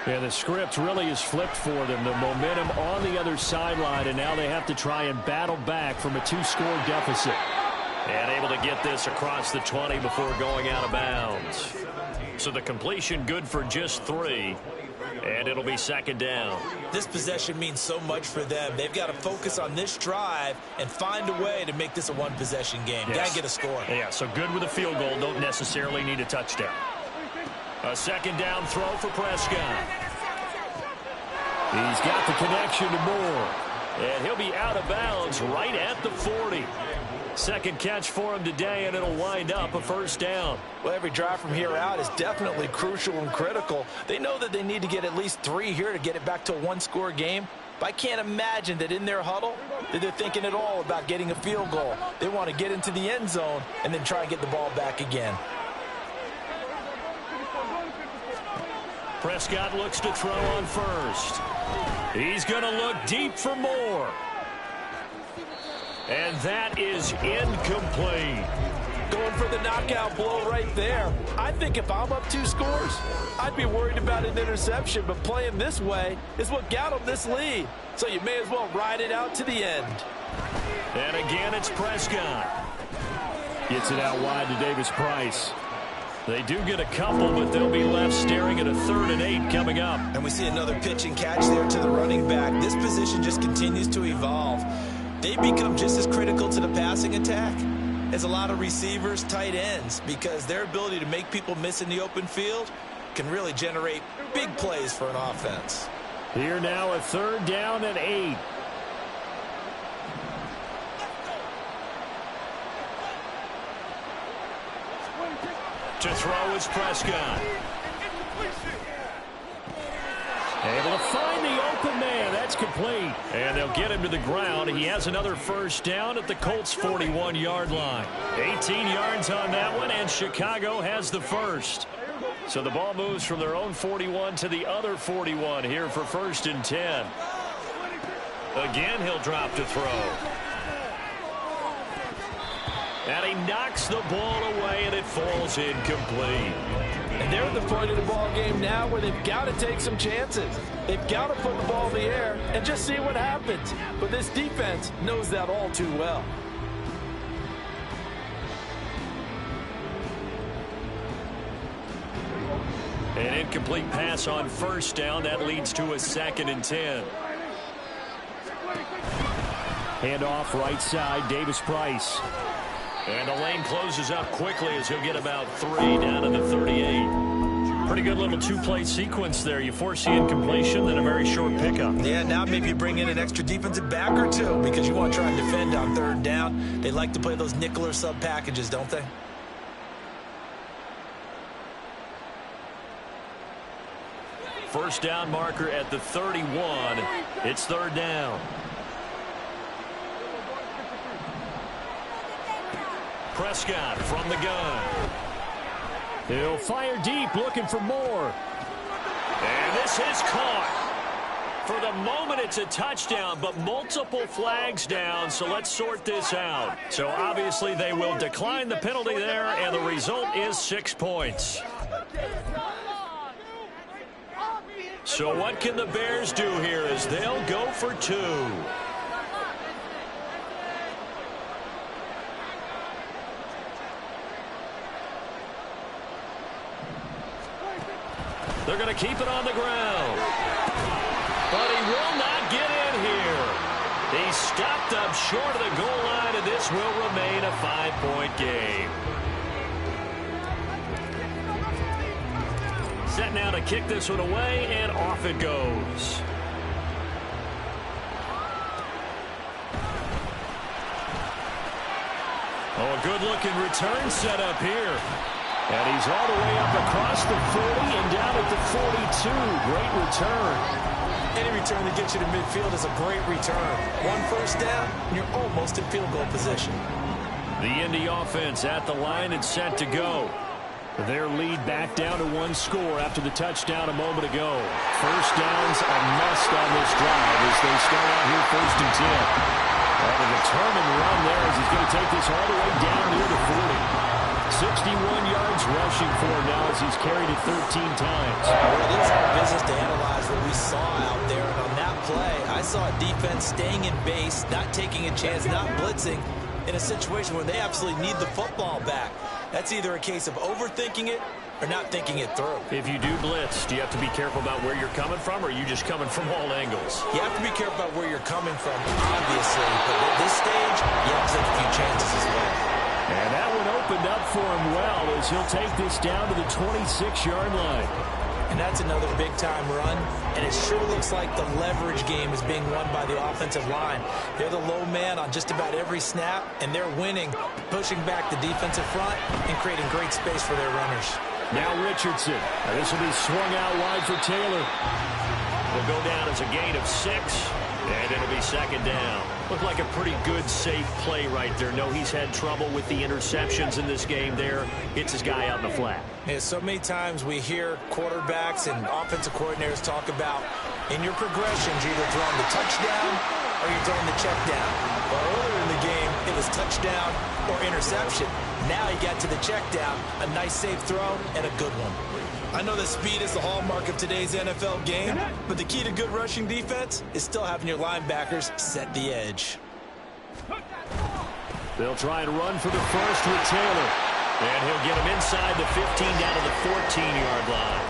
Yeah, the script really is flipped for them. The momentum on the other sideline, and now they have to try and battle back from a 2-score deficit. And able to get this across the 20 before going out of bounds. So the completion good for just 3. And it'll be 2nd down. This possession means so much for them. They've got to focus on this drive and find a way to make this a one-possession game. Yes. Got to get a score. Yeah, so good with a field goal. Don't necessarily need a touchdown. A 2nd down throw for Prescott. He's got the connection to Moore. And he'll be out of bounds right at the 40. Second catch for him today, and it'll wind up a first down. Well, every drive from here out is definitely crucial and critical. They know that they need to get at least 3 here to get it back to a one-score game. But I can't imagine that in their huddle that they're thinking at all about getting a field goal. They want to get into the end zone and then try and get the ball back again. Prescott looks to throw on first. He's going to look deep for Moore. And that is incomplete. Going for the knockout blow right there. I think if I'm up 2 scores, I'd be worried about an interception, but playing this way is what got them this lead. So you may as well ride it out to the end. And again, it's Prescott. Gets it out wide to Davis Price. They do get a couple, but they'll be left staring at a 3rd and 8 coming up. And we see another pitch and catch there to the running back. This position just continues to evolve. They become just as critical to the passing attack as a lot of receivers, tight ends, because their ability to make people miss in the open field can really generate big plays for an offense. Here now a 3rd down and 8. To throw is Prescott. Able to find the open man. That's complete. And they'll get him to the ground. He has another first down at the Colts' 41-yard line. 18 yards on that one, and Chicago has the first. So the ball moves from their own 41 to the other 41 here for 1st and 10. Again, he'll drop to throw. And he knocks the ball away, and it falls incomplete. And they're at the point of the ball game now where they've got to take some chances. They've got to put the ball in the air and just see what happens. But this defense knows that all too well. An incomplete pass on first down. That leads to a 2nd and 10. Handoff right side, Davis Price. And the lane closes up quickly as he'll get about 3 down to the 38. Pretty good little 2-play sequence there. You force the incompletion, then a very short pickup. Yeah, now maybe you bring in an extra defensive back or 2 because you want to try and defend on 3rd down. They like to play those nickel or sub packages, don't they? First down marker at the 31. It's 3rd down. Prescott from the gun. He'll fire deep, looking for Moore. And this is caught. For the moment, it's a touchdown, but multiple flags down, so let's sort this out. So obviously they will decline the penalty there, and the result is 6 points. So what can the Bears do here as they'll go for 2? They're going to keep it on the ground. But he will not get in here. He stopped up short of the goal line, and this will remain a 5-point game. Set now to kick this one away, and off it goes. Oh, a good-looking return set up here. And he's all the way up across the 40 and down at the 42. Great return. Any return that gets you to midfield is a great return. 1 first down, and you're almost in field goal position. The Indy offense at the line and set to go. Their lead back down to 1 score after the touchdown a moment ago. First down's a must on this drive as they start out here 1st and 10. And a determined run there as he's going to take this all the way down near the 40. 61 yards rushing for him now as he's carried it 13 times. Well, it is our business to analyze what we saw out there. And on that play, I saw a defense staying in base, not taking a chance, not blitzing in a situation where they absolutely need the football back. That's either a case of overthinking it or not thinking it through. If you do blitz, do you have to be careful about where you're coming from, or are you just coming from all angles? You have to be careful about where you're coming from, obviously. But at this stage, you have to take a few chances as well. And that one opened up for him well as he'll take this down to the 26-yard line. And that's gets another big-time run, and it sure looks like the leverage game is being won by the offensive line. They're the low man on just about every snap, and they're winning, pushing back the defensive front and creating great space for their runners. Now Richardson. This will be swung out wide for Taylor. Will go down as a gain of 6, and it'll be second down. Looked like a pretty good, safe play right there. No, he's had trouble with the interceptions in this game there. Hits his guy out in the flat. Yeah, so many times we hear quarterbacks and offensive coordinators talk about in your progressions, you're either throwing the touchdown or you're throwing the check down. Well, earlier in the game, it was touchdown or interception. Now he got to the check down, a nice safe throw, and a good one. I know that speed is the hallmark of today's NFL game, but the key to good rushing defense is still having your linebackers set the edge. They'll try and run for the first with Taylor. And he'll get him inside the 15 down to the 14-yard line.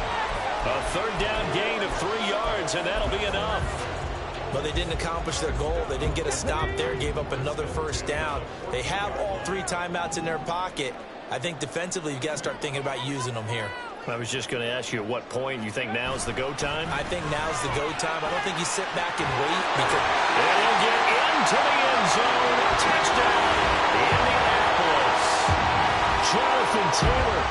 A third down gain of 3 yards, and that'll be enough. But they didn't accomplish their goal. They didn't get a stop there, gave up another first down. They have all 3 timeouts in their pocket. I think defensively you've got to start thinking about using them here. I was just going to ask you at what point you think now's the go time? I think now's the go time. I don't think you sit back and wait. Because and he'll get into the end zone. Touchdown, Indianapolis. Jonathan Taylor,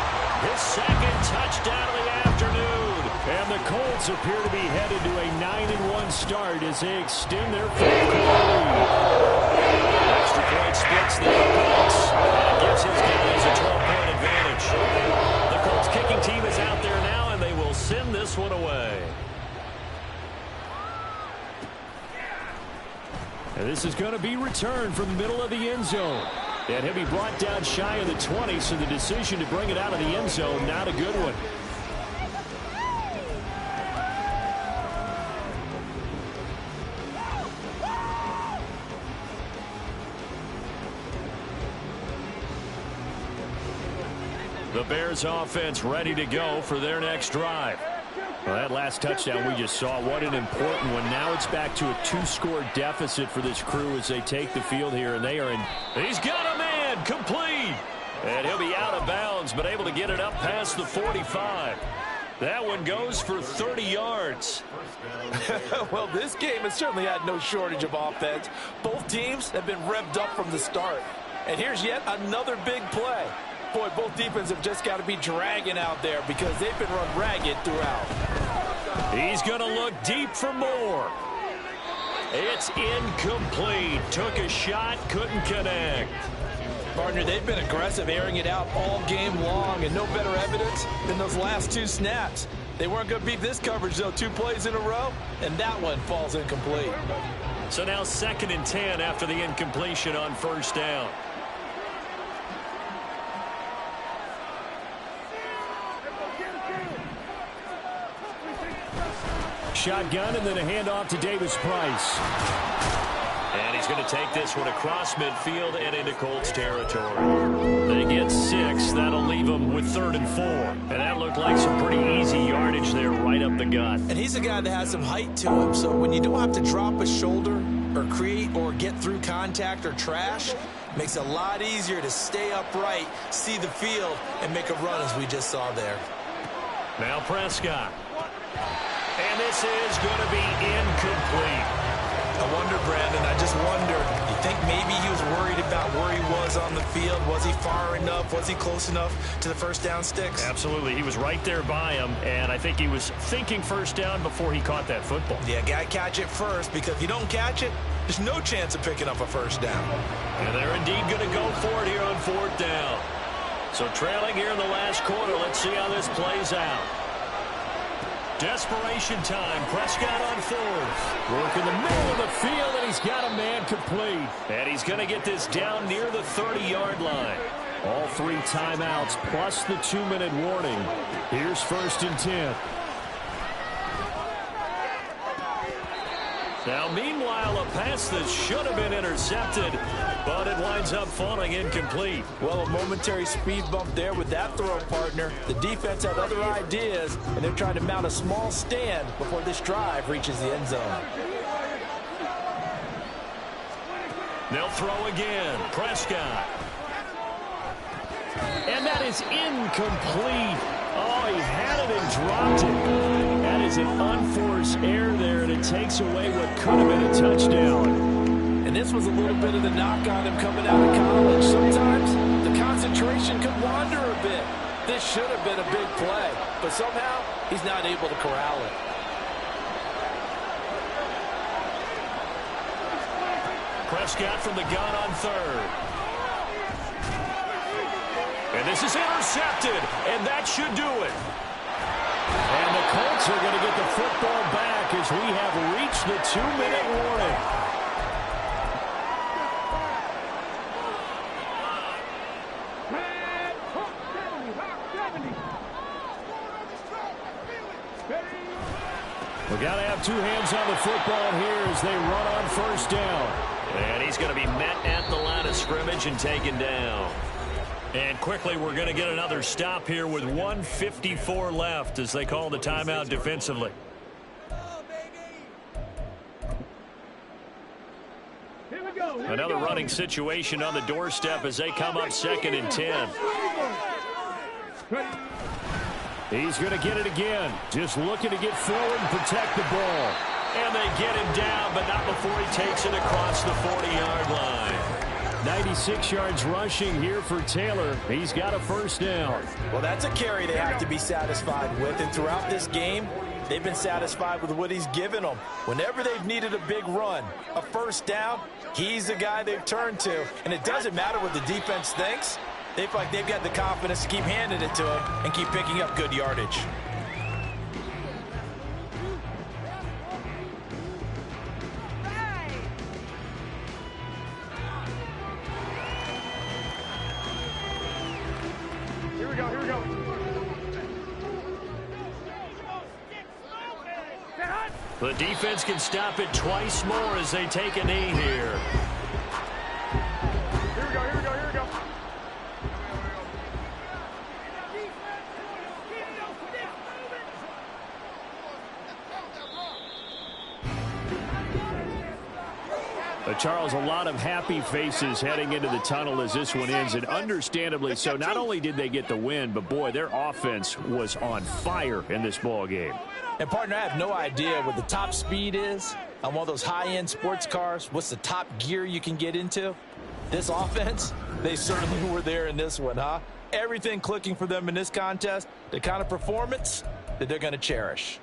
his second touchdown of the afternoon. And the Colts appear to be headed to a 9-1 start as they extend their 4th quarter lead. Extra point splits the Colts, and it gives his guys a 12-point advantage. The Colts kicking team is out there now, and they will send this one away. And this is going to be returned from the middle of the end zone. And he'll be brought down shy of the 20, so the decision to bring it out of the end zone, not a good one. The Bears offense ready to go for their next drive. Well, that last touchdown we just saw, what an important one. Now it's back to a 2-score deficit for this crew as they take the field here, and they are in. He's got a man, complete. And he'll be out of bounds, but able to get it up past the 45. That one goes for 30 yards. Well, this game has certainly had no shortage of offense. Both teams have been revved up from the start. And here's yet another big play. Boy, both defenses have just got to be dragging out there because they've been run ragged throughout. He's going to look deep for more. It's incomplete. Took a shot, couldn't connect. Partner, they've been aggressive, airing it out all game long, and no better evidence than those last 2 snaps. They weren't going to beat this coverage, though. 2 plays in a row, and that one falls incomplete. So now 2nd and 10 after the incompletion on first down. Shotgun, and then a handoff to Davis Price. And he's going to take this one across midfield and into Colts territory. They get 6. That'll leave them with 3rd and 4. And that looked like some pretty easy yardage there right up the gut. And he's a guy that has some height to him, so when you don't have to drop a shoulder or create or get through contact or trash, makes it a lot easier to stay upright, see the field, and make a run as we just saw there. Now Prescott. And this is going to be incomplete. I wonder, Brandon, I just wonder, you think maybe he was worried about where he was on the field? Was he far enough? Was he close enough to the first down sticks? Absolutely. He was right there by him, and I think he was thinking first down before he caught that football. Yeah, got to catch it first, because if you don't catch it, there's no chance of picking up a first down. And they're indeed going to go for it here on 4th down. So trailing here in the last quarter, let's see how this plays out. Desperation time. Prescott on 4th. Work in the middle of the field, and he's got a man complete. And he's going to get this down near the 30-yard line. All 3 timeouts plus the 2-minute warning. Here's 1st and 10. Now, meanwhile, a pass that should have been intercepted, but it winds up falling incomplete. Well, a momentary speed bump there with that throw, partner. The defense had other ideas, and they're trying to mount a small stand before this drive reaches the end zone. They'll throw again. Prescott. And that is incomplete. Oh, he had it and dropped it. is an unforced error there, and it takes away what could have been a touchdown. And this was a little bit of the knock on him coming out of college. Sometimes the concentration could wander a bit. This should have been a big play, but somehow he's not able to corral it. Prescott from the gun on third. And this is intercepted, and that should do it. And the Colts are going to get the football back as we have reached the 2-minute warning. We got to have two hands on the football here as they run on first down. And he's going to be met at the line of scrimmage and taken down. And quickly, we're going to get another stop here with 1:54 left as they call the timeout defensively. Another running situation on the doorstep as they come up 2nd and 10. He's going to get it again. Just looking to get forward and protect the ball. And they get him down, but not before he takes it across the 40-yard line. 96 yards rushing here for Taylor. He's got a first down. Well, that's a carry they have to be satisfied with. And throughout this game, they've been satisfied with what he's given them. Whenever they've needed a big run, a first down, he's the guy they've turned to. And it doesn't matter what the defense thinks. They feel like they've got the confidence to keep handing it to him and keep picking up good yardage. Here we go, here we go. The defense can stop it twice more as they take a knee here. Here we go, here we go, here we go. Charles, a lot of happy faces heading into the tunnel as this one ends, and understandably so. Not only did they get the win, but, boy, their offense was on fire in this ball game. And, partner, I have no idea what the top speed is on one of those high-end sports cars. What's the top gear you can get into? This offense, they certainly were there in this one, huh? Everything clicking for them in this contest, the kind of performance that they're going to cherish.